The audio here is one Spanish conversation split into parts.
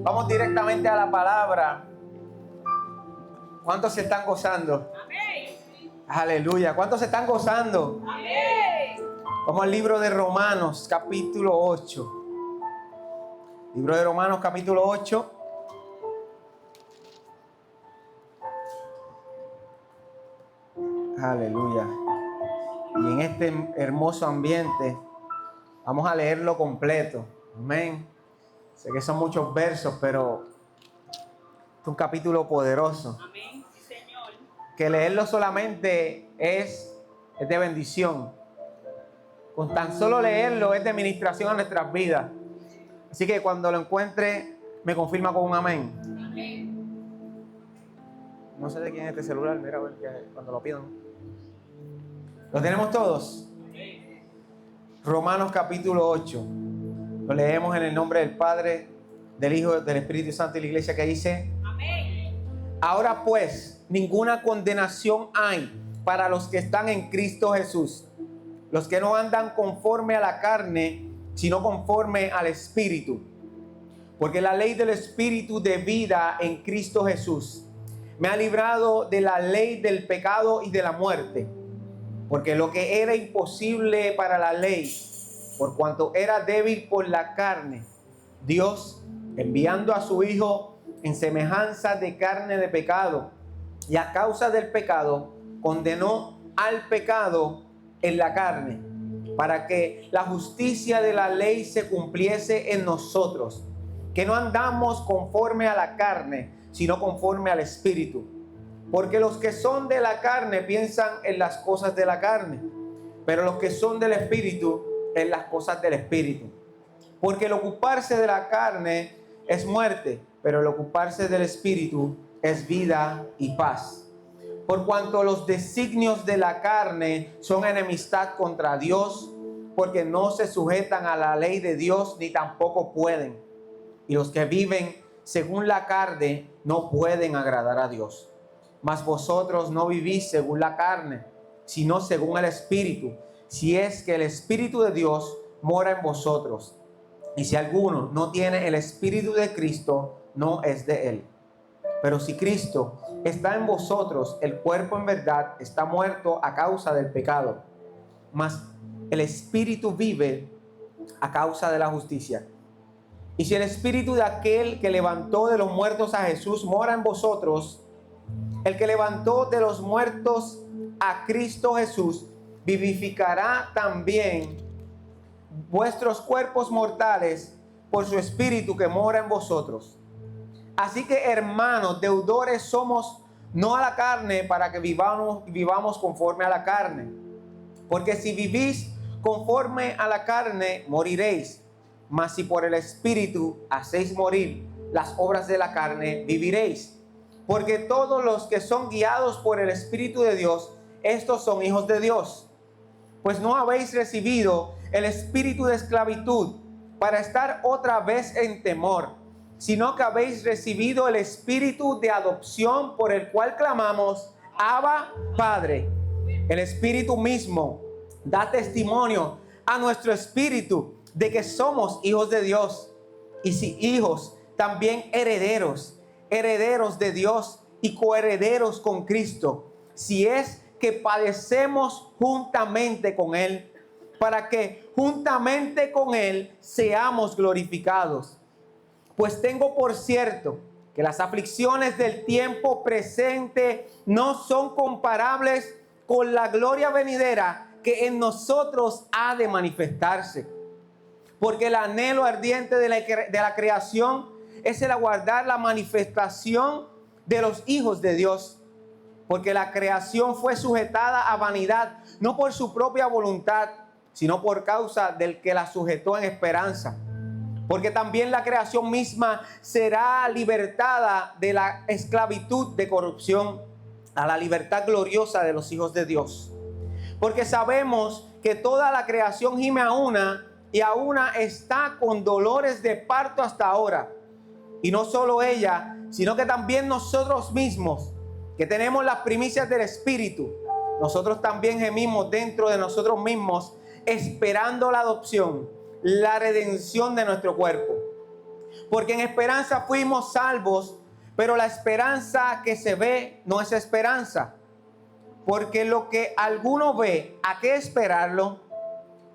Vamos directamente a la palabra. ¿Cuántos se están gozando? Amén. Aleluya. ¿Cuántos se están gozando? Amén. Vamos al libro de Romanos, capítulo 8. Libro de Romanos, capítulo 8. Aleluya. Y en este hermoso ambiente vamos a leerlo completo. Amén. Sé que son muchos versos, pero es un capítulo poderoso. Amén. Sí, Señor. Que leerlo solamente es de bendición. Con tan solo leerlo es de ministración a nuestras vidas. Así que cuando lo encuentre, me confirma con un amén. Amén. No sé de quién es este celular, mira a ver cuando lo pidan. ¿Lo tenemos todos? Amén. Romanos capítulo 8. Lo leemos en el nombre del Padre, del Hijo, del Espíritu Santo y la Iglesia, que dice: Amén. Ahora pues, ninguna condenación hay para los que están en Cristo Jesús, los que no andan conforme a la carne, sino conforme al Espíritu. Porque la ley del Espíritu de vida en Cristo Jesús me ha librado de la ley del pecado y de la muerte. Porque lo que era imposible para la ley, por cuanto era débil por la carne, Dios, enviando a su Hijo en semejanza de carne de pecado, y a causa del pecado, condenó al pecado en la carne, para que la justicia de la ley se cumpliese en nosotros, que no andamos conforme a la carne, sino conforme al Espíritu. Porque los que son de la carne piensan en las cosas de la carne, pero los que son del Espíritu en las cosas del Espíritu. Porque el ocuparse de la carne es muerte, pero el ocuparse del Espíritu es vida y paz. Por cuanto los designios de la carne son enemistad contra Dios, porque no se sujetan a la ley de Dios ni tampoco pueden. Y los que viven según la carne no pueden agradar a Dios. Mas vosotros no vivís según la carne, sino según el Espíritu, si es que el Espíritu de Dios mora en vosotros. Y si alguno no tiene el Espíritu de Cristo, no es de él. Pero si Cristo está en vosotros, el cuerpo en verdad está muerto a causa del pecado, mas el Espíritu vive a causa de la justicia. Y si el Espíritu de aquel que levantó de los muertos a Jesús mora en vosotros, el que levantó de los muertos a Cristo Jesús vivificará también vuestros cuerpos mortales por su Espíritu que mora en vosotros. Así que, hermanos, deudores somos no a la carne, para que vivamos conforme a la carne. Porque si vivís conforme a la carne, moriréis. Mas si por el Espíritu hacéis morir las obras de la carne, viviréis. Porque todos los que son guiados por el Espíritu de Dios, estos son hijos de Dios. Pues no habéis recibido el espíritu de esclavitud para estar otra vez en temor, sino que habéis recibido el espíritu de adopción, por el cual clamamos: Abba, Padre. El Espíritu mismo da testimonio a nuestro espíritu de que somos hijos de Dios. Y si hijos, también herederos, herederos de Dios y coherederos con Cristo, si es que padecemos juntamente con Él, para que juntamente con Él seamos glorificados. Pues tengo por cierto que las aflicciones del tiempo presente no son comparables con la gloria venidera que en nosotros ha de manifestarse. Porque el anhelo ardiente de la creación es el aguardar la manifestación de los hijos de Dios. Porque la creación fue sujetada a vanidad, no por su propia voluntad, sino por causa del que la sujetó en esperanza. Porque también la creación misma será libertada de la esclavitud de corrupción a la libertad gloriosa de los hijos de Dios. Porque sabemos que toda la creación gime a una y a una está con dolores de parto hasta ahora. Y no solo ella, sino que también nosotros mismos, que tenemos las primicias del Espíritu, nosotros también gemimos dentro de nosotros mismos, esperando la adopción, la redención de nuestro cuerpo. Porque en esperanza fuimos salvos, pero la esperanza que se ve no es esperanza. Porque lo que alguno ve, ¿a qué esperarlo?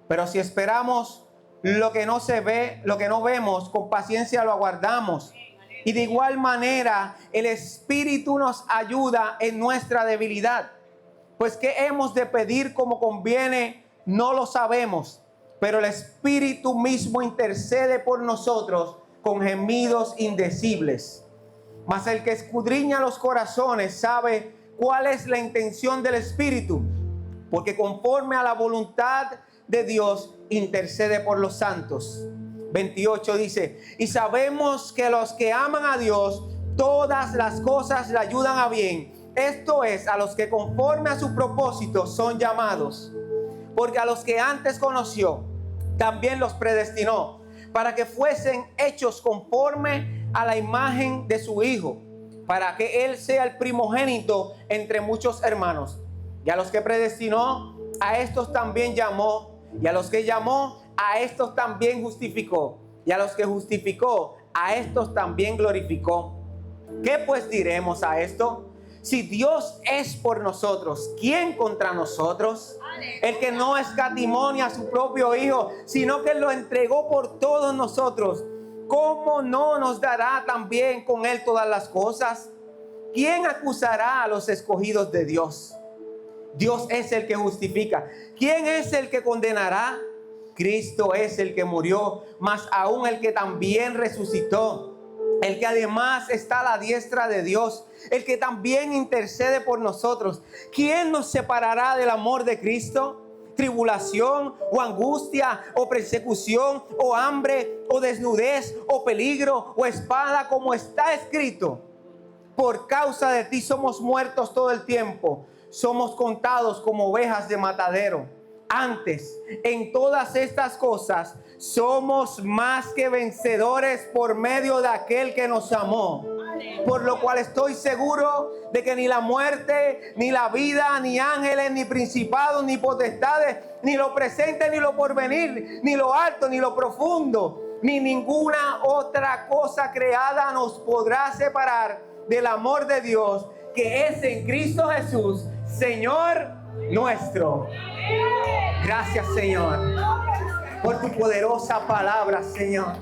Pero si esperamos lo que no se ve, lo que no vemos, con paciencia lo aguardamos. Y de igual manera, el Espíritu nos ayuda en nuestra debilidad. Pues qué hemos de pedir como conviene, no lo sabemos. Pero el Espíritu mismo intercede por nosotros con gemidos indecibles. Mas el que escudriña los corazones sabe cuál es la intención del Espíritu, porque conforme a la voluntad de Dios intercede por los santos. 28 dice: y sabemos que los que aman a Dios, todas las cosas le ayudan a bien. Esto es, a los que conforme a su propósito son llamados. Porque a los que antes conoció, también los predestinó, para que fuesen hechos conforme a la imagen de su Hijo, para que Él sea el primogénito entre muchos hermanos. Y a los que predestinó, a estos también llamó. Y a los que llamó, a estos también justificó. Y a los que justificó, a estos también glorificó. ¿Qué pues diremos a esto? Si Dios es por nosotros, ¿quién contra nosotros? El que no escatimó ni a su propio Hijo, sino que lo entregó por todos nosotros, ¿cómo no nos dará también con Él todas las cosas? ¿Quién acusará a los escogidos de Dios? Dios es el que justifica. ¿Quién es el que condenará? Cristo es el que murió, más aún el que también resucitó, el que además está a la diestra de Dios, el que también intercede por nosotros. ¿Quién nos separará del amor de Cristo? ¿Tribulación o angustia o persecución o hambre o desnudez o peligro o espada? Como está escrito: por causa de ti somos muertos todo el tiempo, somos contados como ovejas de matadero. Antes, en todas estas cosas, somos más que vencedores por medio de aquel que nos amó. Por lo cual estoy seguro de que ni la muerte, ni la vida, ni ángeles, ni principados, ni potestades, ni lo presente, ni lo porvenir, ni lo alto, ni lo profundo, ni ninguna otra cosa creada nos podrá separar del amor de Dios que es en Cristo Jesús, Señor nuestro. Gracias, Señor, por tu poderosa palabra, Señor,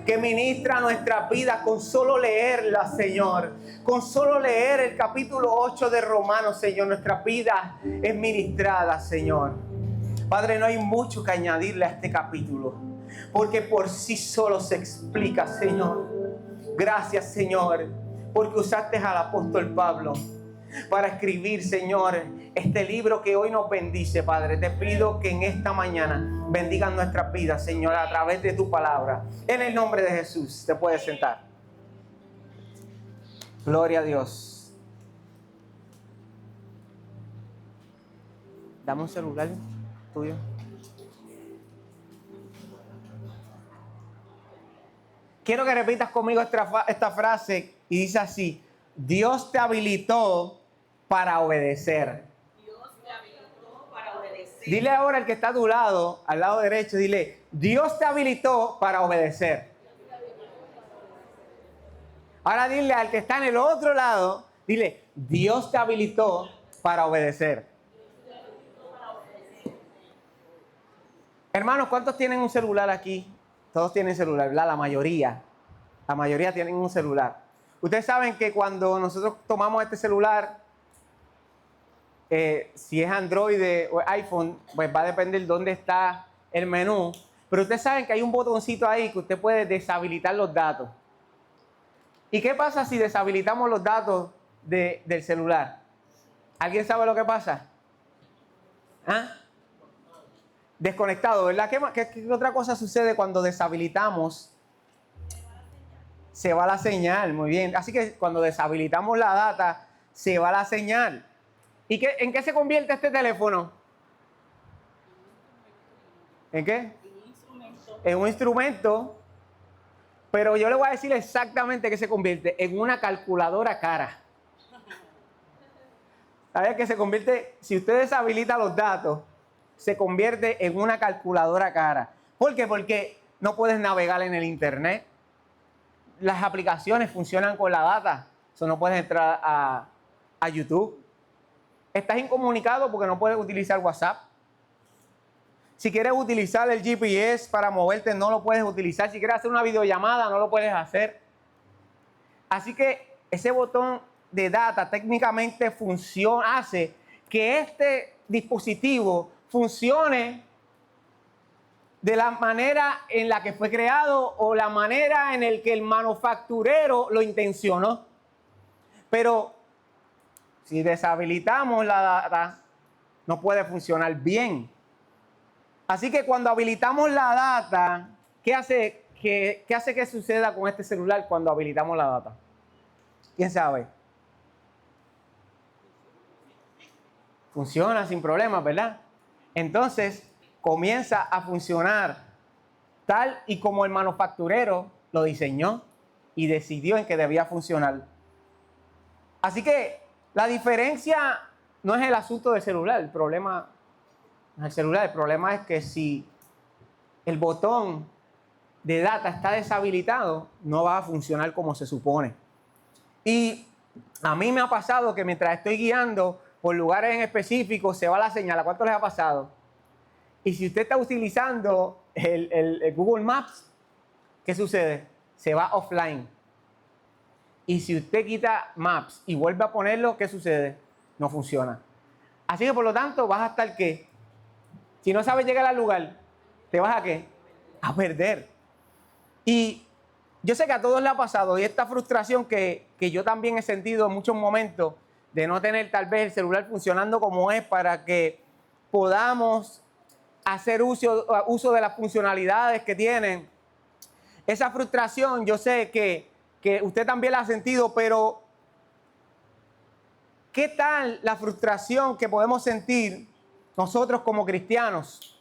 que ministra nuestras vidas con solo leerla, Señor. Con solo leer el capítulo 8 de Romanos, Señor, nuestra vida es ministrada, Señor. Padre, no hay mucho que añadirle a este capítulo, porque por sí solo se explica, Señor. Gracias, Señor, porque usaste al apóstol Pablo para escribir, Señor, este libro que hoy nos bendice, Padre. Te pido que en esta mañana bendigan nuestras vidas, Señor, a través de tu palabra. En el nombre de Jesús, te puedes sentar. Gloria a Dios. Dame un celular tuyo. Quiero que repitas conmigo esta frase y dice así: Dios te habilitó para obedecer. Dios te habilitó para obedecer. Dile ahora al que está a tu lado, al lado derecho, dile: Dios te habilitó para obedecer. Ahora dile al que está en el otro lado, dile: Dios te habilitó para obedecer. Hermanos, ¿cuántos tienen un celular aquí? Todos tienen celular, ¿verdad? La mayoría tienen un celular. Ustedes saben que cuando nosotros tomamos este celular, si es Android o iPhone, pues va a depender dónde está el menú. Pero ustedes saben que hay un botoncito ahí que usted puede deshabilitar los datos. ¿Y qué pasa si deshabilitamos los datos del celular? ¿Alguien sabe lo que pasa? ¿Ah? Desconectado, ¿verdad? ¿Qué otra cosa sucede cuando deshabilitamos? Se va la señal, muy bien. Así que cuando deshabilitamos la data, se va la señal. ¿Y en qué se convierte este teléfono? ¿En qué? En un instrumento. Pero yo le voy a decir exactamente qué se convierte: en una calculadora cara. ¿Sabes qué se convierte? Si usted deshabilita los datos, se convierte en una calculadora cara. ¿Por qué? Porque no puedes navegar en el internet. las aplicaciones funcionan con la data. Eso no puedes entrar a YouTube. Estás incomunicado porque no puedes utilizar WhatsApp. Si quieres utilizar el GPS para moverte, no lo puedes utilizar. Si quieres hacer una videollamada, no lo puedes hacer. Así que ese botón de data técnicamente funciona, hace que este dispositivo funcione de la manera en la que fue creado o la manera en la que el manufacturero lo intencionó. Pero si deshabilitamos la data, no puede funcionar bien. Así que cuando habilitamos la data, ¿qué hace que suceda con este celular cuando habilitamos la data? ¿Quién sabe? Funciona sin problemas, ¿verdad? Entonces comienza a funcionar tal y como el manufacturero lo diseñó y decidió en que debía funcionar. Así que la diferencia no es el asunto del celular, el problema no es el celular, el problema es que si el botón de data está deshabilitado, no va a funcionar como se supone. Y a mí me ha pasado que mientras estoy guiando por lugares en específico, se va la señal. ¿A cuánto les ha pasado? Y si usted está utilizando el Google Maps, ¿qué sucede? Se va offline. Y si usted quita Maps y vuelve a ponerlo, ¿qué sucede? No funciona. Así que por lo tanto, vas a estar ¿qué? Si no sabes llegar al lugar, ¿te vas a qué? A perder. Y yo sé que a todos le ha pasado, y esta frustración que yo también he sentido en muchos momentos de no tener tal vez el celular funcionando como es para que podamos hacer uso de las funcionalidades que tienen. Esa frustración yo sé que usted también la ha sentido, pero ¿qué tal la frustración que podemos sentir nosotros como cristianos?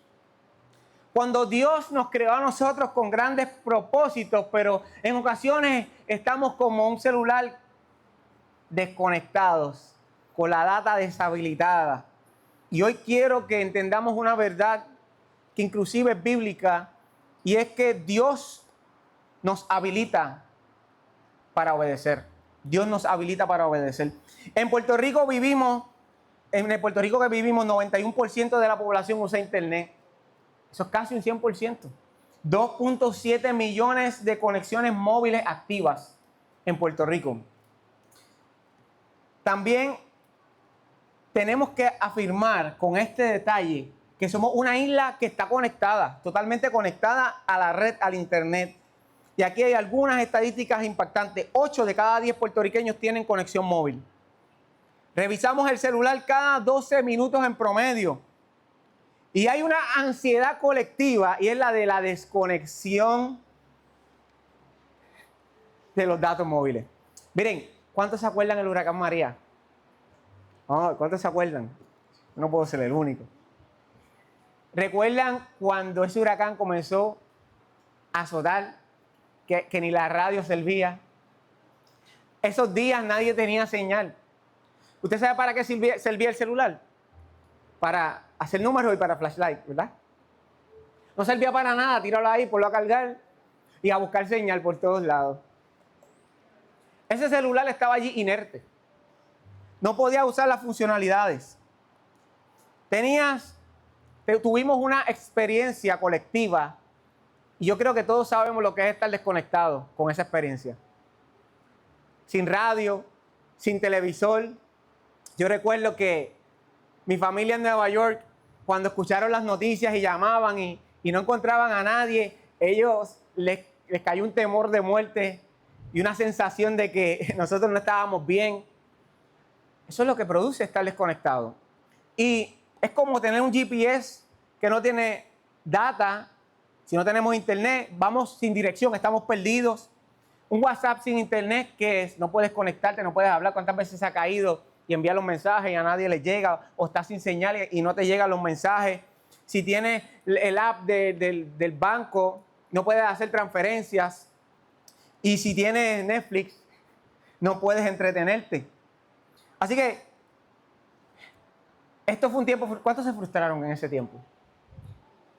Cuando Dios nos creó a nosotros con grandes propósitos, pero en ocasiones estamos como un celular desconectados, con la data deshabilitada. Y hoy quiero que entendamos una verdad que inclusive es bíblica, y es que Dios nos habilita para obedecer. Dios nos habilita para obedecer. En Puerto Rico vivimos, en el Puerto Rico que vivimos, 91% de la población usa internet. Eso es casi un 100%. 2.7 millones de conexiones móviles activas en Puerto Rico. También tenemos que afirmar con este detalle que somos una isla que está conectada, totalmente conectada a la red, al internet. Y aquí hay algunas estadísticas impactantes. 8 de cada 10 puertorriqueños tienen conexión móvil. Revisamos el celular cada 12 minutos en promedio. Y hay una ansiedad colectiva, y es la de la desconexión de los datos móviles. Miren, ¿cuántos se acuerdan del huracán María? Oh, ¿cuántos se acuerdan? No puedo ser el único. ¿Recuerdan cuando ese huracán comenzó a azotar, que ni la radio servía? Esos días nadie tenía señal. ¿Usted sabe para qué servía el celular? Para hacer números y para flashlight, ¿verdad? No servía para nada, tíralo ahí, ponlo a cargar y a buscar señal por todos lados. Ese celular estaba allí inerte. No podía usar las funcionalidades. Tuvimos una experiencia colectiva, y yo creo que todos sabemos lo que es estar desconectado con esa experiencia. Sin radio, sin televisor. Yo recuerdo que mi familia en Nueva York, cuando escucharon las noticias y llamaban y no encontraban a nadie, ellos les cayó un temor de muerte y una sensación de que nosotros no estábamos bien. Eso es lo que produce estar desconectado. Y es como tener un GPS que no tiene data. Si no tenemos internet, vamos sin dirección, estamos perdidos. Un WhatsApp sin internet, ¿qué es? No puedes conectarte, no puedes hablar. ¿Cuántas veces se ha caído y envía los mensajes y a nadie les llega? O está sin señal y no te llegan los mensajes. Si tienes el app del banco, no puedes hacer transferencias. Y si tienes Netflix, no puedes entretenerte. Así que esto fue un tiempo. ¿Cuántos se frustraron en ese tiempo?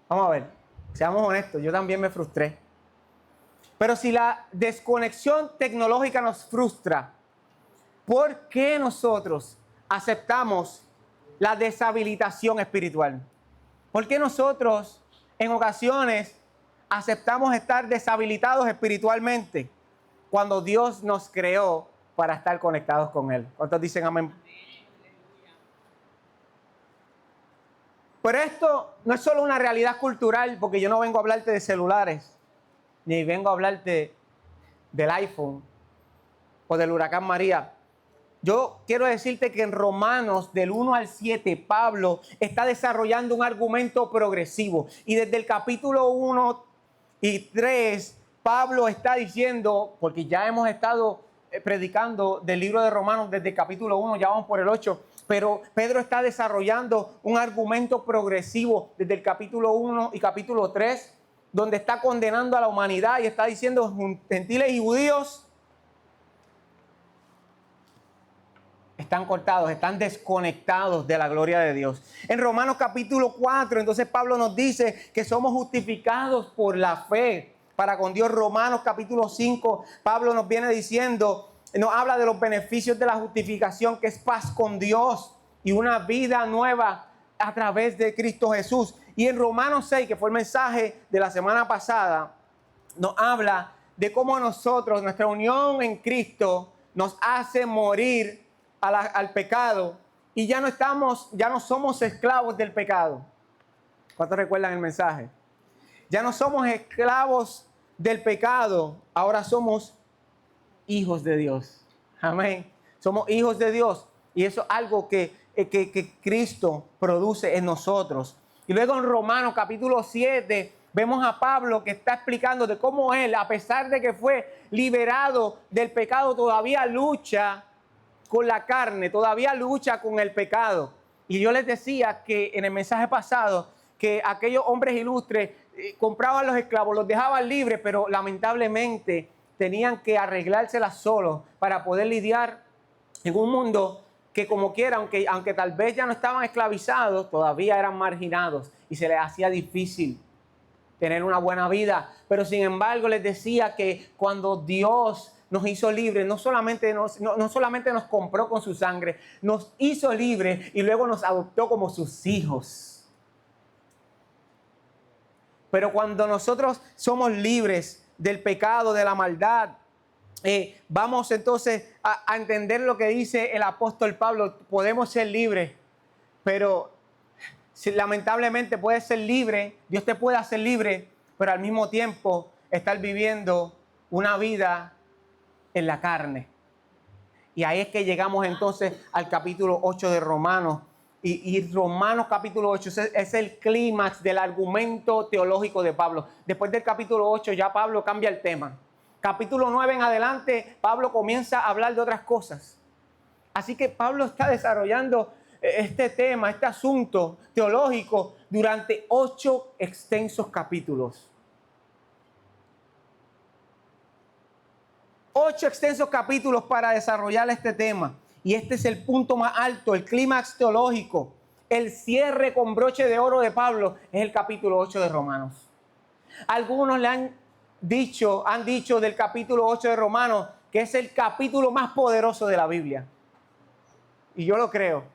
Vamos a ver, seamos honestos, yo también me frustré. Pero si la desconexión tecnológica nos frustra, ¿por qué nosotros aceptamos la deshabilitación espiritual? ¿Por qué nosotros en ocasiones aceptamos estar deshabilitados espiritualmente cuando Dios nos creó para estar conectados con Él? ¿Cuántos dicen amén? Pero esto no es solo una realidad cultural, porque yo no vengo a hablarte de celulares, ni vengo a hablarte del iPhone o del huracán María. Yo quiero decirte que en Romanos del 1 al 7, Pablo está desarrollando un argumento progresivo. Y desde el capítulo 1 y 3, Pablo está diciendo, porque ya hemos estado predicando del libro de Romanos desde el capítulo 1, ya vamos por el 8, pero Pedro está desarrollando un argumento progresivo desde el capítulo 1 y capítulo 3, donde está condenando a la humanidad y está diciendo gentiles y judíos están cortados, están desconectados de la gloria de Dios. En Romanos capítulo 4, entonces Pablo nos dice que somos justificados por la fe para con Dios. Romanos capítulo 5, Pablo nos viene diciendo, nos habla de los beneficios de la justificación, que es paz con Dios y una vida nueva a través de Cristo Jesús. Y en Romanos 6, que fue el mensaje de la semana pasada, nos habla de cómo nosotros, nuestra unión en Cristo, nos hace morir al pecado y ya no somos esclavos del pecado. ¿Cuántos recuerdan el mensaje? Ya no somos esclavos del pecado, ahora somos hijos de Dios. Amén. Somos hijos de Dios y eso es algo que Cristo produce en nosotros. Y luego en Romanos capítulo 7 vemos a Pablo que está explicando de cómo él, a pesar de que fue liberado del pecado, todavía lucha con la carne, todavía lucha con el pecado. Y yo les decía que en el mensaje pasado que aquellos hombres ilustres compraban los esclavos, los dejaban libres, pero lamentablemente tenían que arreglárselas solos para poder lidiar en un mundo que como quiera, aunque tal vez ya no estaban esclavizados, todavía eran marginados y se les hacía difícil tener una buena vida. Pero sin embargo les decía que cuando Dios nos hizo libres, no solamente nos compró con su sangre, nos hizo libres y luego nos adoptó como sus hijos. Pero cuando nosotros somos libres del pecado, de la maldad, vamos entonces a entender lo que dice el apóstol Pablo. Podemos ser libres, pero lamentablemente puedes ser libre, Dios te puede hacer libre, pero al mismo tiempo estar viviendo una vida en la carne. Y ahí es que llegamos entonces al capítulo 8 de Romanos. Y Romanos capítulo 8 es el clímax del argumento teológico de Pablo. Después del capítulo 8 ya Pablo cambia el tema. Capítulo 9 en adelante, Pablo comienza a hablar de otras cosas. Así que Pablo está desarrollando este tema, este asunto teológico durante 8 extensos capítulos. 8 extensos capítulos para desarrollar este tema. Y este es el punto más alto, el clímax teológico. El cierre con broche de oro de Pablo es el capítulo 8 de Romanos. Algunos le han dicho del capítulo 8 de Romanos que es el capítulo más poderoso de la Biblia. Y yo lo creo.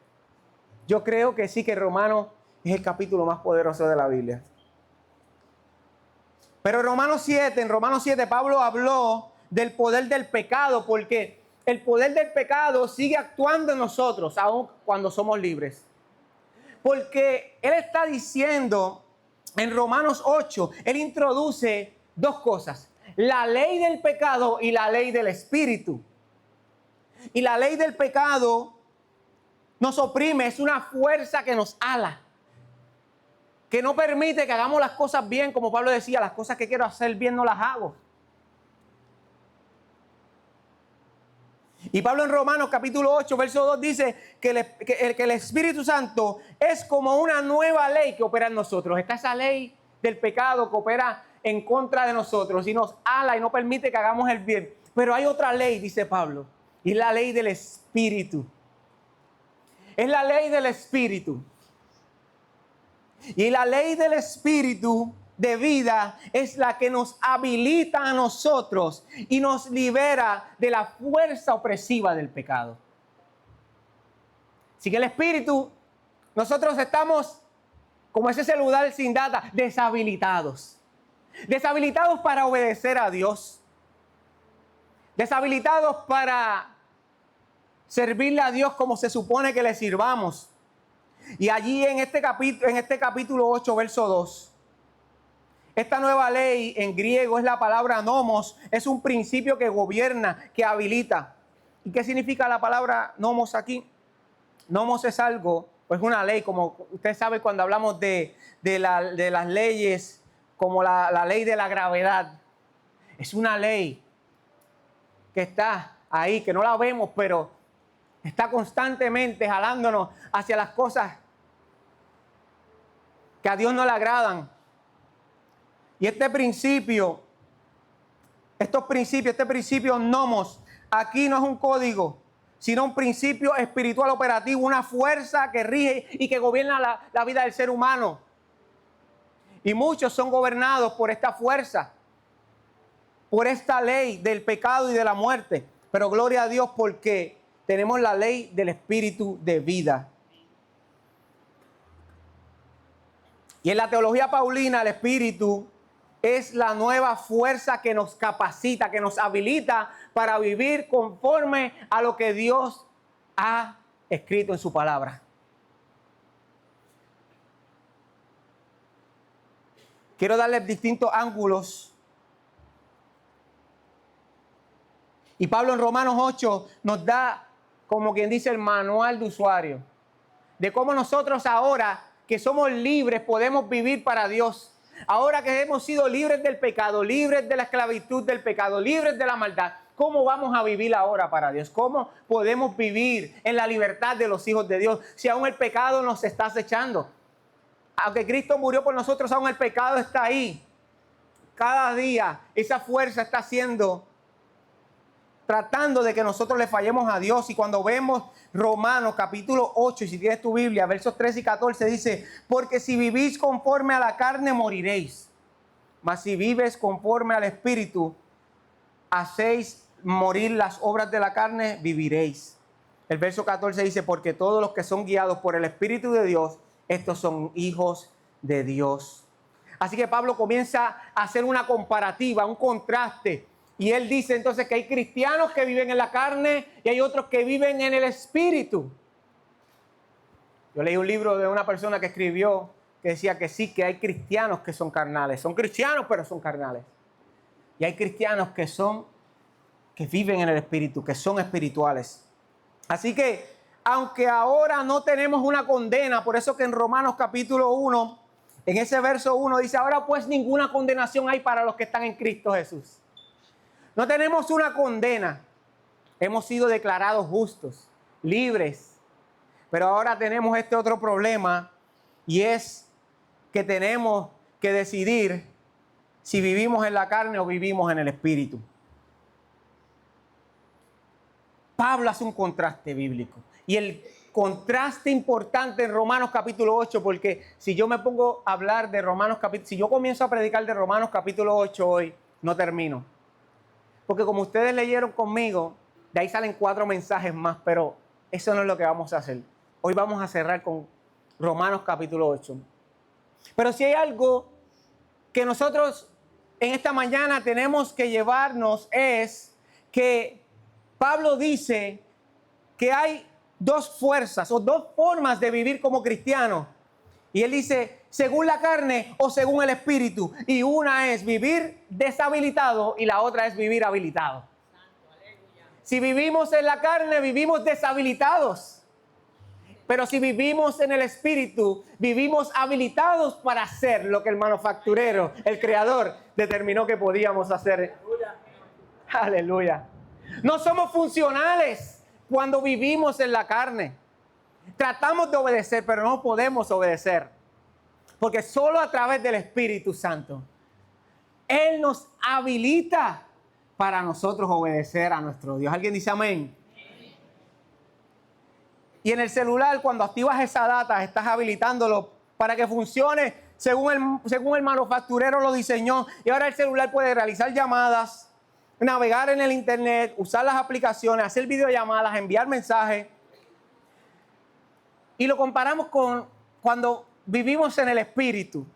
Yo creo que sí, que Romanos es el capítulo más poderoso de la Biblia. Pero en Romanos 7 Pablo habló del poder del pecado, porque el poder del pecado sigue actuando en nosotros, aun cuando somos libres. Porque él está diciendo en Romanos 8, él introduce dos cosas: la ley del pecado y la ley del espíritu. Y la ley del pecado nos oprime, es una fuerza que nos ala, que no permite que hagamos las cosas bien, como Pablo decía, las cosas que quiero hacer bien no las hago. Y Pablo en Romanos capítulo 8, verso 2 dice que el Espíritu Santo es como una nueva ley que opera en nosotros. Está esa ley del pecado que opera en contra de nosotros y nos ala y no permite que hagamos el bien. Pero hay otra ley, dice Pablo, y es la ley del Espíritu. Es la ley del Espíritu. Y la ley del Espíritu de vida es la que nos habilita a nosotros y nos libera de la fuerza opresiva del pecado. Sin el Espíritu, nosotros estamos como ese celular sin data, deshabilitados. Deshabilitados para obedecer a Dios. Deshabilitados para servirle a Dios como se supone que le sirvamos. Y allí en este capítulo 8, verso 2, esta nueva ley en griego es la palabra nomos, es un principio que gobierna, que habilita. ¿Y qué significa la palabra nomos aquí? Nomos es algo, pues una ley, como usted sabe cuando hablamos de las leyes, como la ley de la gravedad. Es una ley que está ahí, que no la vemos, pero está constantemente jalándonos hacia las cosas que a Dios no le agradan. Y este principio nomos, aquí no es un código, sino un principio espiritual operativo, una fuerza que rige y que gobierna la vida del ser humano. Y muchos son gobernados por esta fuerza, por esta ley del pecado y de la muerte. Pero gloria a Dios porque tenemos la ley del espíritu de vida. Y en la teología paulina, el espíritu es la nueva fuerza que nos capacita, que nos habilita para vivir conforme a lo que Dios ha escrito en su palabra. Quiero darles distintos ángulos. Y Pablo en Romanos 8 nos da, como quien dice, el manual de usuario. De cómo nosotros ahora que somos libres podemos vivir para Dios. Ahora que hemos sido libres del pecado, libres de la esclavitud del pecado, libres de la maldad, ¿cómo vamos a vivir ahora para Dios? ¿Cómo podemos vivir en la libertad de los hijos de Dios si aún el pecado nos está acechando? Aunque Cristo murió por nosotros, aún el pecado está ahí. Cada día esa fuerza está tratando de que nosotros le fallemos a Dios. Y cuando vemos Romanos capítulo 8, y si tienes tu Biblia, versos 13 y 14, dice: porque si vivís conforme a la carne, moriréis. Mas si vives conforme al Espíritu, hacéis morir las obras de la carne, viviréis. El verso 14 dice: porque todos los que son guiados por el Espíritu de Dios, estos son hijos de Dios. Así que Pablo comienza a hacer una comparativa, un contraste. Y él dice entonces que hay cristianos que viven en la carne y hay otros que viven en el Espíritu. Yo leí un libro de una persona que escribió que decía que sí, que hay cristianos que son carnales. Son cristianos, pero son carnales. Y hay cristianos que viven en el Espíritu, que son espirituales. Así que, aunque ahora no tenemos una condena, por eso que en Romanos capítulo 1, en ese verso 1 dice: ahora pues ninguna condenación hay para los que están en Cristo Jesús. No tenemos una condena. Hemos sido declarados justos, libres. Pero ahora tenemos este otro problema, y es que tenemos que decidir si vivimos en la carne o vivimos en el Espíritu. Pablo hace un contraste bíblico. Y el contraste importante en Romanos capítulo 8, porque si yo me pongo a hablar de Romanos capítulo, si yo comienzo a predicar de Romanos capítulo 8 hoy, no termino. Porque como ustedes leyeron conmigo, de ahí salen 4 mensajes más, pero eso no es lo que vamos a hacer. Hoy vamos a cerrar con Romanos capítulo 8. Pero si hay algo que nosotros en esta mañana tenemos que llevarnos, es que Pablo dice que hay 2 fuerzas o 2 formas de vivir como cristianos. Y él dice: según la carne o según el Espíritu. Y una es vivir deshabilitado y la otra es vivir habilitado. Si vivimos en la carne, vivimos deshabilitados. Pero si vivimos en el Espíritu, vivimos habilitados para hacer lo que el manufacturero, el creador, determinó que podíamos hacer. Aleluya. No somos funcionales cuando vivimos en la carne. Tratamos de obedecer, pero no podemos obedecer. Porque solo a través del Espíritu Santo, Él nos habilita para nosotros obedecer a nuestro Dios. ¿Alguien dice amén? Y en el celular, cuando activas esa data, estás habilitándolo para que funcione según el manufacturero lo diseñó. Y ahora el celular puede realizar llamadas, navegar en el internet, usar las aplicaciones, hacer videollamadas, enviar mensajes. Y lo comparamos con cuando vivimos en el Espíritu.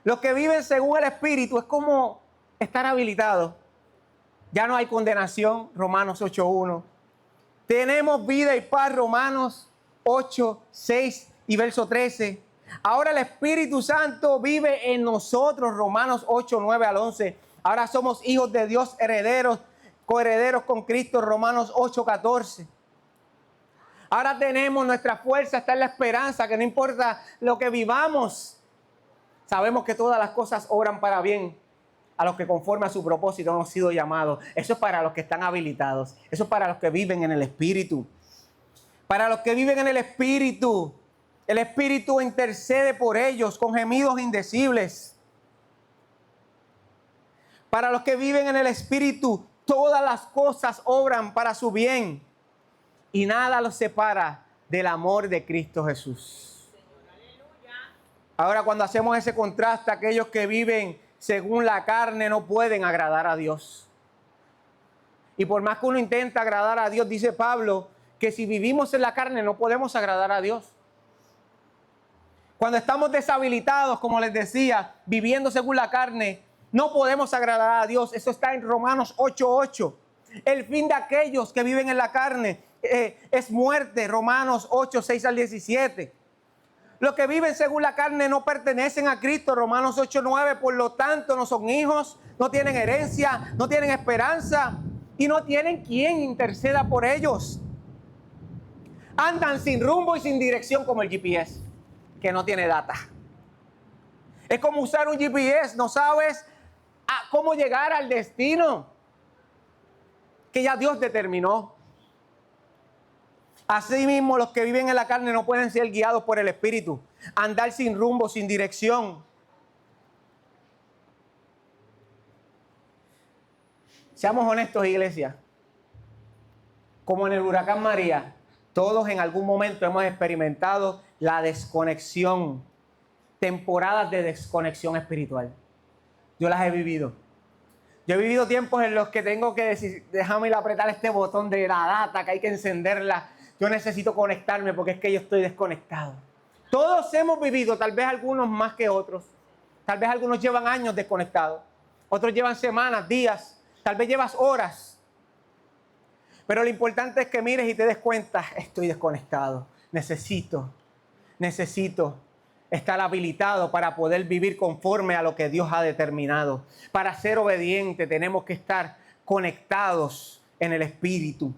Los que viven según el Espíritu es como estar habilitados. Ya no hay condenación, Romanos 8:1. Tenemos vida y paz, Romanos 8:6 y verso 13. Ahora el Espíritu Santo vive en nosotros, Romanos 8:9 al 11. Ahora somos hijos de Dios, herederos, coherederos con Cristo, Romanos 8:14. Ahora tenemos nuestra fuerza, está en la esperanza, que no importa lo que vivamos, sabemos que todas las cosas obran para bien a los que conforme a su propósito hemos sido llamados. Eso es para los que están habilitados. Eso es para los que viven en el Espíritu. Para los que viven en el Espíritu intercede por ellos con gemidos indecibles. Para los que viven en el Espíritu, todas las cosas obran para su bien. Y nada los separa del amor de Cristo Jesús. Ahora, cuando hacemos ese contraste, aquellos que viven según la carne no pueden agradar a Dios. Y por más que uno intenta agradar a Dios, dice Pablo, que si vivimos en la carne no podemos agradar a Dios. Cuando estamos deshabilitados, como les decía, viviendo según la carne, no podemos agradar a Dios. Eso está en Romanos 8:8. El fin de aquellos que viven en la carne es muerte. Romanos 8:6 al 17. Los que viven según la carne no pertenecen a Cristo. Romanos 8:9. Por lo tanto, no son hijos, no tienen herencia, no tienen esperanza y no tienen quien interceda por ellos. Andan sin rumbo y sin dirección como el GPS, que no tiene data. Es como usar un GPS, no sabes cómo llegar al destino que ya Dios determinó. Asimismo, los que viven en la carne no pueden ser guiados por el Espíritu. Andar sin rumbo, sin dirección. Seamos honestos, iglesia. Como en el huracán María, todos en algún momento hemos experimentado la desconexión, temporadas de desconexión espiritual. Yo las he vivido. Yo he vivido tiempos en los que tengo que decir, déjame ir a apretar este botón de la data, que hay que encenderla. Yo necesito conectarme porque es que yo estoy desconectado. Todos hemos vivido, tal vez algunos más que otros. Tal vez algunos llevan años desconectados. Otros llevan semanas, días. Tal vez llevas horas. Pero lo importante es que mires y te des cuenta, estoy desconectado. Necesito estar habilitado para poder vivir conforme a lo que Dios ha determinado. Para ser obediente tenemos que estar conectados en el Espíritu.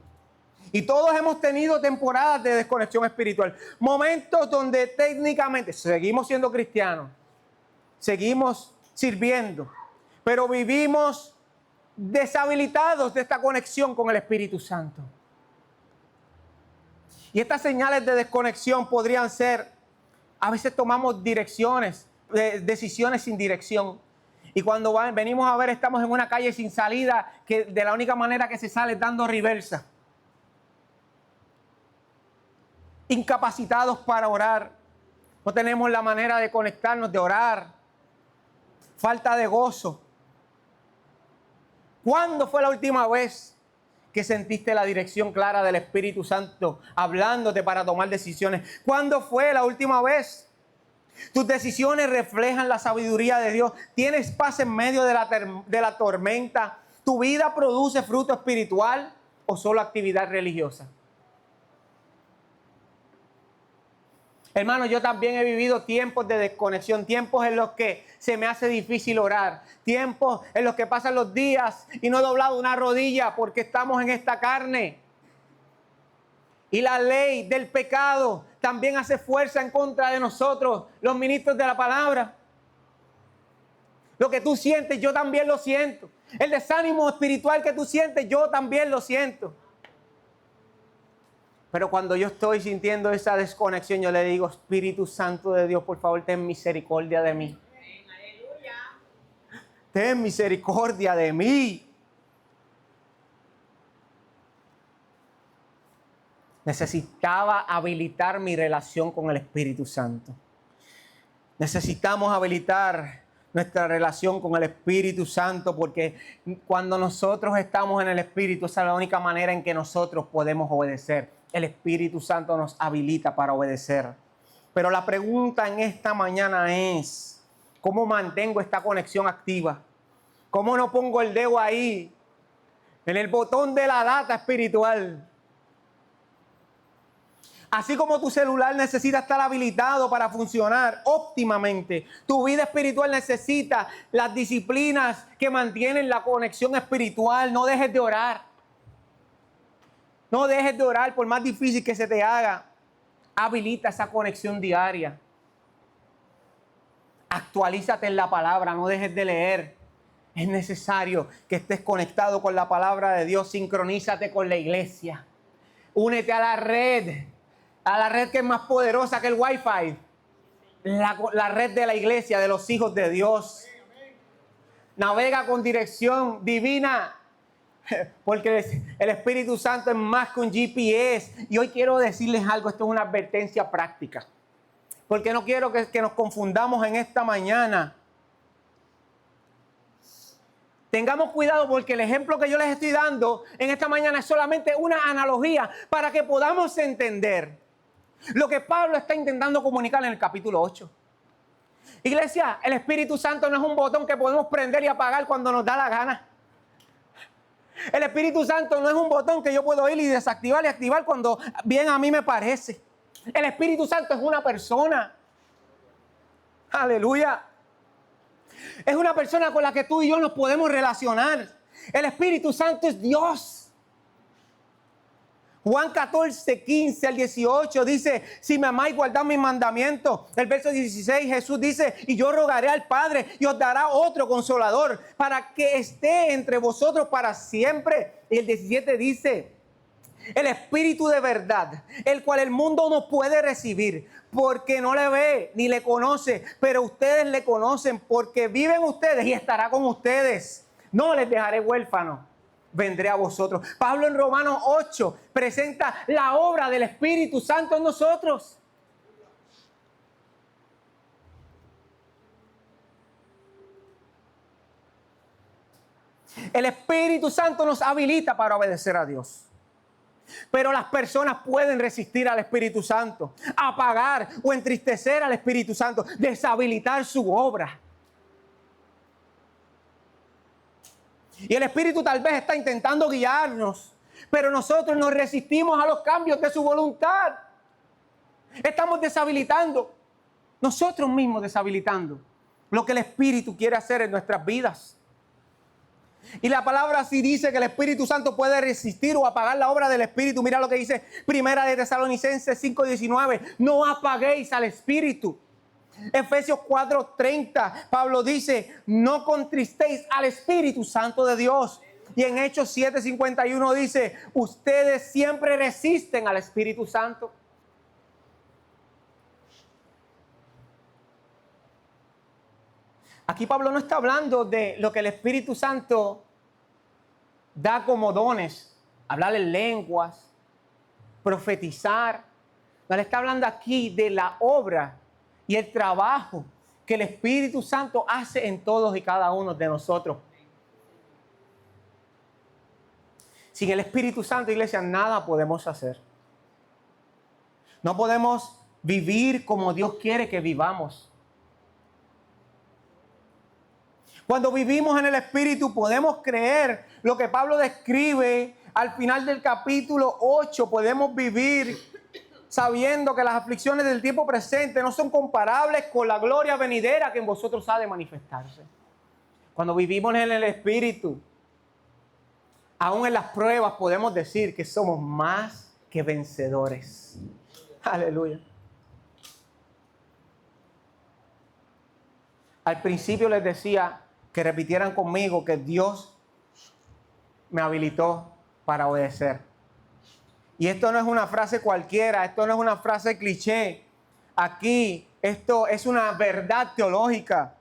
Y todos hemos tenido temporadas de desconexión espiritual. Momentos donde técnicamente seguimos siendo cristianos. Seguimos sirviendo. Pero vivimos deshabilitados de esta conexión con el Espíritu Santo. Y estas señales de desconexión podrían ser, a veces tomamos decisiones sin dirección. Y cuando venimos a ver, estamos en una calle sin salida, que de la única manera que se sale es dando reversa. Incapacitados para orar. No tenemos la manera de conectarnos, de orar. Falta de gozo. ¿Cuándo fue la última vez que sentiste la dirección clara del Espíritu Santo hablándote para tomar decisiones? ¿Cuándo fue la última vez? Tus decisiones reflejan la sabiduría de Dios. ¿Tienes paz en medio de la tormenta? ¿Tu vida produce fruto espiritual o solo actividad religiosa? Hermano, yo también he vivido tiempos de desconexión, tiempos en los que se me hace difícil orar, tiempos en los que pasan los días y no he doblado una rodilla porque estamos en esta carne. Y la ley del pecado también hace fuerza en contra de nosotros, los ministros de la palabra. Lo que tú sientes, yo también lo siento. El desánimo espiritual que tú sientes, yo también lo siento. Pero cuando yo estoy sintiendo esa desconexión, yo le digo, Espíritu Santo de Dios, por favor, ten misericordia de mí. Aleluya. Ten misericordia de mí. Necesitaba habilitar mi relación con el Espíritu Santo. Necesitamos habilitar nuestra relación con el Espíritu Santo, porque cuando nosotros estamos en el Espíritu, esa es la única manera en que nosotros podemos obedecer. El Espíritu Santo nos habilita para obedecer. Pero la pregunta en esta mañana es, ¿cómo mantengo esta conexión activa? ¿Cómo no pongo el dedo ahí, en el botón de la data espiritual? Así como tu celular necesita estar habilitado para funcionar óptimamente, tu vida espiritual necesita las disciplinas que mantienen la conexión espiritual. No dejes de orar. No dejes de orar por más difícil que se te haga. Habilita esa conexión diaria. Actualízate en la palabra, no dejes de leer. Es necesario que estés conectado con la palabra de Dios. Sincronízate con la iglesia. Únete a la red que es más poderosa que el Wi-Fi. La red de la iglesia, de los hijos de Dios. Navega con dirección divina, porque el Espíritu Santo es más que un GPS. Y hoy quiero decirles algo, esto es una advertencia práctica, porque no quiero que nos confundamos en esta mañana. Tengamos cuidado, porque el ejemplo que yo les estoy dando en esta mañana es solamente una analogía para que podamos entender lo que Pablo está intentando comunicar en el capítulo 8. Iglesia, el Espíritu Santo no es un botón que podemos prender y apagar cuando nos da la gana. El Espíritu Santo no es un botón que yo puedo ir y desactivar y activar cuando bien a mí me parece. El Espíritu Santo es una persona. Aleluya. Es una persona con la que tú y yo nos podemos relacionar. El Espíritu Santo es Dios. Juan 14, 15 al 18 dice, si me amáis, guardad mis mandamientos. El verso 16, Jesús dice, y yo rogaré al Padre y os dará otro consolador para que esté entre vosotros para siempre. Y el 17 dice, el Espíritu de verdad, el cual el mundo no puede recibir, porque no le ve ni le conoce, pero ustedes le conocen, porque viven ustedes y estará con ustedes. No les dejaré huérfanos, vendré a vosotros. Pablo en Romanos 8 presenta la obra del Espíritu Santo en nosotros. El Espíritu Santo nos habilita para obedecer a Dios. Pero las personas pueden resistir al Espíritu Santo, apagar o entristecer al Espíritu Santo, deshabilitar su obra. Y el Espíritu tal vez está intentando guiarnos, pero nosotros nos resistimos a los cambios de su voluntad. Estamos deshabilitando, nosotros mismos deshabilitando lo que el Espíritu quiere hacer en nuestras vidas. Y la palabra sí dice que el Espíritu Santo puede resistir o apagar la obra del Espíritu. Mira lo que dice Primera de Tesalonicenses 5:19. No apaguéis al Espíritu. Efesios 4:30, Pablo dice, no contristéis al Espíritu Santo de Dios. Y en Hechos 7:51 dice, ustedes siempre resisten al Espíritu Santo. Aquí Pablo no está hablando de lo que el Espíritu Santo da como dones, hablar en lenguas, profetizar. No, le está hablando aquí de la obra y el trabajo que el Espíritu Santo hace en todos y cada uno de nosotros. Sin el Espíritu Santo, iglesia, nada podemos hacer. No podemos vivir como Dios quiere que vivamos. Cuando vivimos en el Espíritu podemos creer lo que Pablo describe al final del capítulo 8. Podemos vivir sabiendo que las aflicciones del tiempo presente no son comparables con la gloria venidera que en vosotros ha de manifestarse. Cuando vivimos en el Espíritu, aún en las pruebas podemos decir que somos más que vencedores. Aleluya. Al principio les decía que repitieran conmigo que Dios me habilitó para obedecer. Y esto no es una frase cualquiera, esto no es una frase cliché. Aquí esto es una verdad teológica.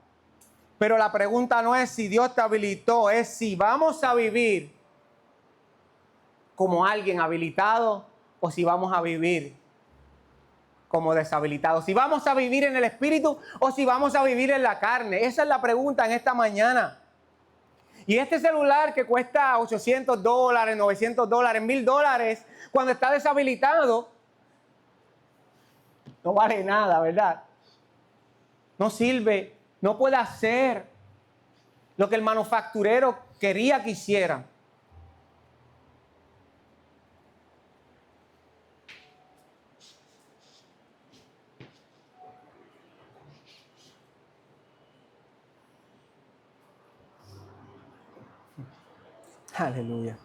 Pero la pregunta no es si Dios te habilitó, es si vamos a vivir como alguien habilitado o si vamos a vivir como deshabilitados. Si vamos a vivir en el Espíritu o si vamos a vivir en la carne. Esa es la pregunta en esta mañana. Y este celular que cuesta $800, $900, $1,000, cuando está deshabilitado, no vale nada, ¿verdad? No sirve, no puede hacer lo que el manufacturero quería que hiciera. Aleluya.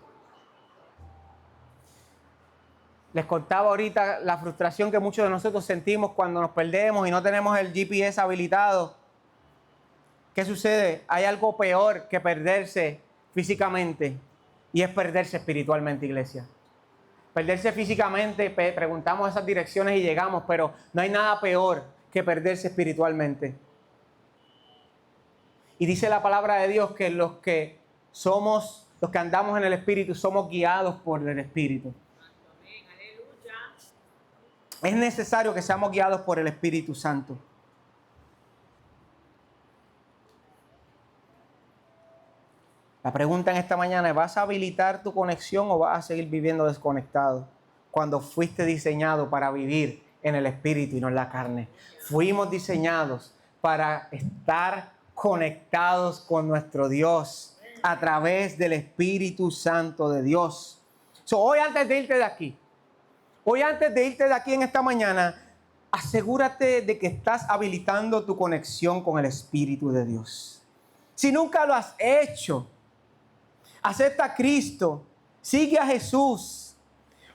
Les contaba ahorita la frustración que muchos de nosotros sentimos cuando nos perdemos y no tenemos el GPS habilitado. ¿Qué sucede? Hay algo peor que perderse físicamente y es perderse espiritualmente, iglesia. Perderse físicamente, preguntamos esas direcciones y llegamos, pero no hay nada peor que perderse espiritualmente. Y dice la palabra de Dios que los que andamos en el Espíritu, somos guiados por el Espíritu. Es necesario que seamos guiados por el Espíritu Santo. La pregunta en esta mañana es, ¿vas a habilitar tu conexión o vas a seguir viviendo desconectado? Cuando fuiste diseñado para vivir en el Espíritu y no en la carne. Fuimos diseñados para estar conectados con nuestro Dios a través del Espíritu Santo de Dios. Hoy antes de irte de aquí, en esta mañana, asegúrate de que estás habilitando tu conexión con el Espíritu de Dios. Si nunca lo has hecho, acepta a Cristo, sigue a Jesús,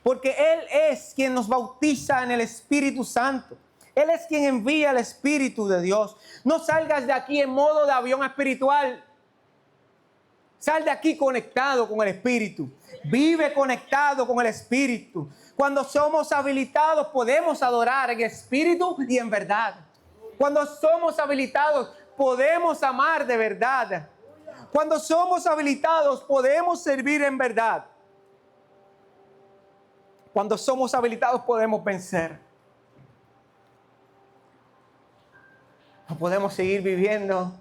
porque Él es quien nos bautiza en el Espíritu Santo. Él es quien envía el Espíritu de Dios. No salgas de aquí en modo de avión espiritual. Sal de aquí conectado con el Espíritu. Vive conectado con el Espíritu. Cuando somos habilitados podemos adorar en espíritu y en verdad. Cuando somos habilitados podemos amar de verdad. Cuando somos habilitados podemos servir en verdad. Cuando somos habilitados podemos vencer. No podemos seguir viviendo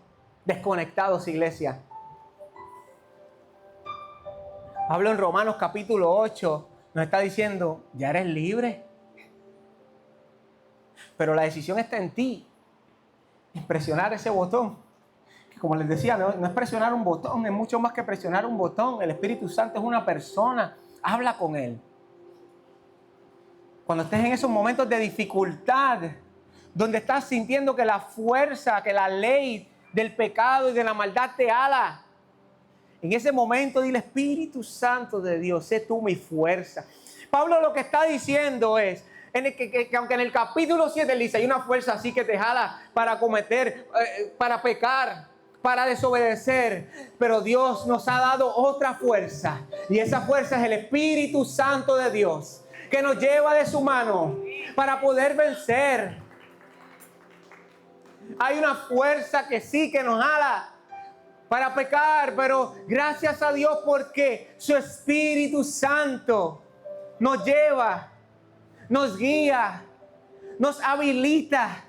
desconectados, iglesia. Pablo en Romanos capítulo 8 nos está diciendo, ya eres libre. Pero la decisión está en ti. Es presionar ese botón. Que como les decía, no es presionar un botón, es mucho más que presionar un botón. El Espíritu Santo es una persona. Habla con Él. Cuando estés en esos momentos de dificultad, donde estás sintiendo que la fuerza, que la ley del pecado y de la maldad te ala, en ese momento dile, Espíritu Santo de Dios, sé tú mi fuerza. Pablo lo que está diciendo es que aunque en el capítulo 7 él dice, hay una fuerza así que te jala para cometer, para pecar, para desobedecer, pero Dios nos ha dado otra fuerza, y esa fuerza es el Espíritu Santo de Dios, que nos lleva de su mano para poder vencer. Hay una fuerza que sí que nos jala para pecar, pero gracias a Dios porque su Espíritu Santo nos lleva, nos guía, nos habilita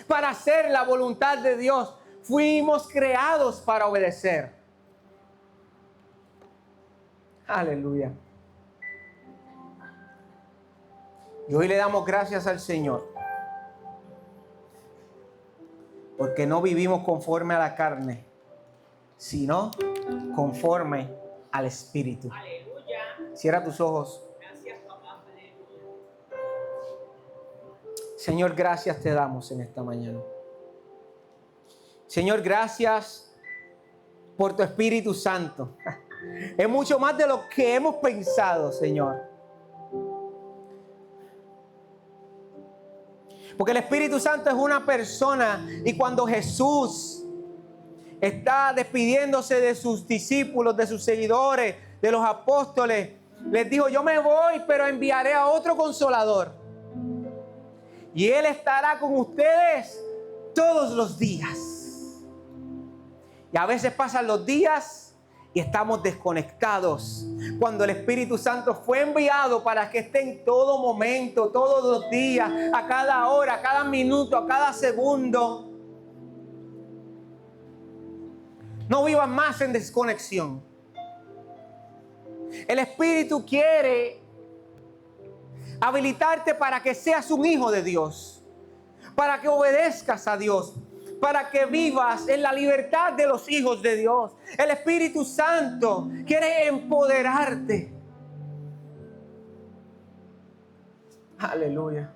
para hacer la voluntad de Dios. Fuimos creados para obedecer. Aleluya. Y hoy le damos gracias al Señor, porque no vivimos conforme a la carne, sino conforme al Espíritu. Aleluya. Cierra tus ojos. Gracias, papá. Aleluya. Señor, gracias te damos en esta mañana. Señor, gracias por tu Espíritu Santo. Es mucho más de lo que hemos pensado, Señor. Porque el Espíritu Santo es una persona, y cuando Jesús está despidiéndose de sus discípulos, de sus seguidores, de los apóstoles, les dijo, yo me voy, pero enviaré a otro consolador. Y Él estará con ustedes todos los días. Y a veces pasan los días y estamos desconectados. Cuando el Espíritu Santo fue enviado para que esté en todo momento, todos los días, a cada hora, a cada minuto, a cada segundo. No vivas más en desconexión. El Espíritu quiere habilitarte para que seas un hijo de Dios, para que obedezcas a Dios, para que vivas en la libertad de los hijos de Dios. El Espíritu Santo quiere empoderarte. Aleluya.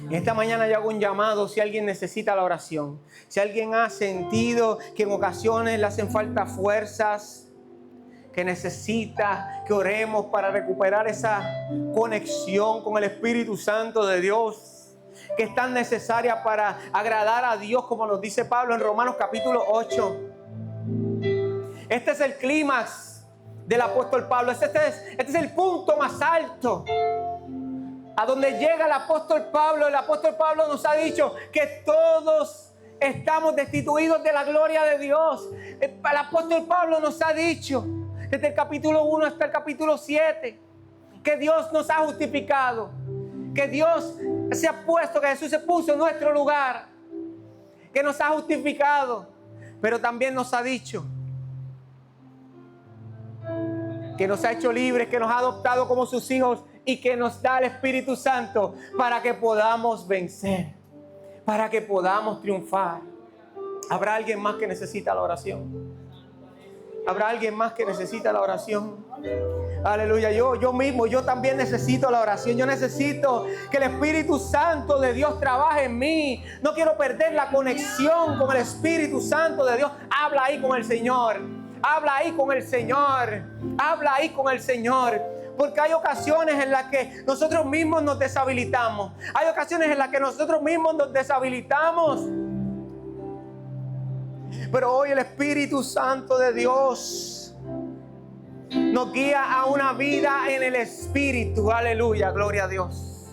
Y esta mañana yo hago un llamado si alguien necesita la oración. Si alguien ha sentido que en ocasiones le hacen falta fuerzas, que necesita que oremos para recuperar esa conexión con el Espíritu Santo de Dios, que es tan necesaria para agradar a Dios, como nos dice Pablo en Romanos capítulo 8. Este es el clímax del apóstol Pablo. Este es el punto más alto a donde llega el apóstol Pablo. El apóstol Pablo nos ha dicho que todos estamos destituidos de la gloria de Dios. El apóstol Pablo nos ha dicho desde el capítulo 1 hasta el capítulo 7 que Dios nos ha justificado, que Dios se ha puesto, que Jesús se puso en nuestro lugar, que nos ha justificado, pero también nos ha dicho que nos ha hecho libres, que nos ha adoptado como sus hijos y que nos da el Espíritu Santo para que podamos vencer, para que podamos triunfar. ¿Habrá alguien más que necesita la oración? ¿Habrá alguien más que necesita la oración? Aleluya. Yo también necesito la oración. Yo necesito que el Espíritu Santo de Dios trabaje en mí. No quiero perder la conexión con el Espíritu Santo de Dios. Habla ahí con el Señor. Habla ahí con el Señor. Habla ahí con el Señor. Porque hay ocasiones en las que nosotros mismos nos deshabilitamos. Hay ocasiones en las que nosotros mismos nos deshabilitamos. Pero hoy el Espíritu Santo de Dios nos guía a una vida en el Espíritu. Aleluya, gloria a Dios.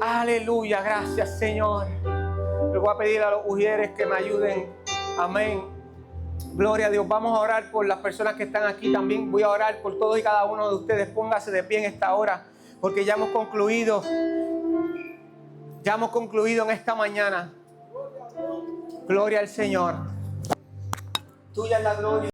Aleluya, gracias Señor. Le voy a pedir a los ujieres que me ayuden. Amén. Gloria a Dios. Vamos a orar por las personas que están aquí también. Voy a orar por todos y cada uno de ustedes. Póngase de pie en esta hora, porque ya hemos concluido. Ya hemos concluido en esta mañana. Gloria al Señor. Tuya es la gloria.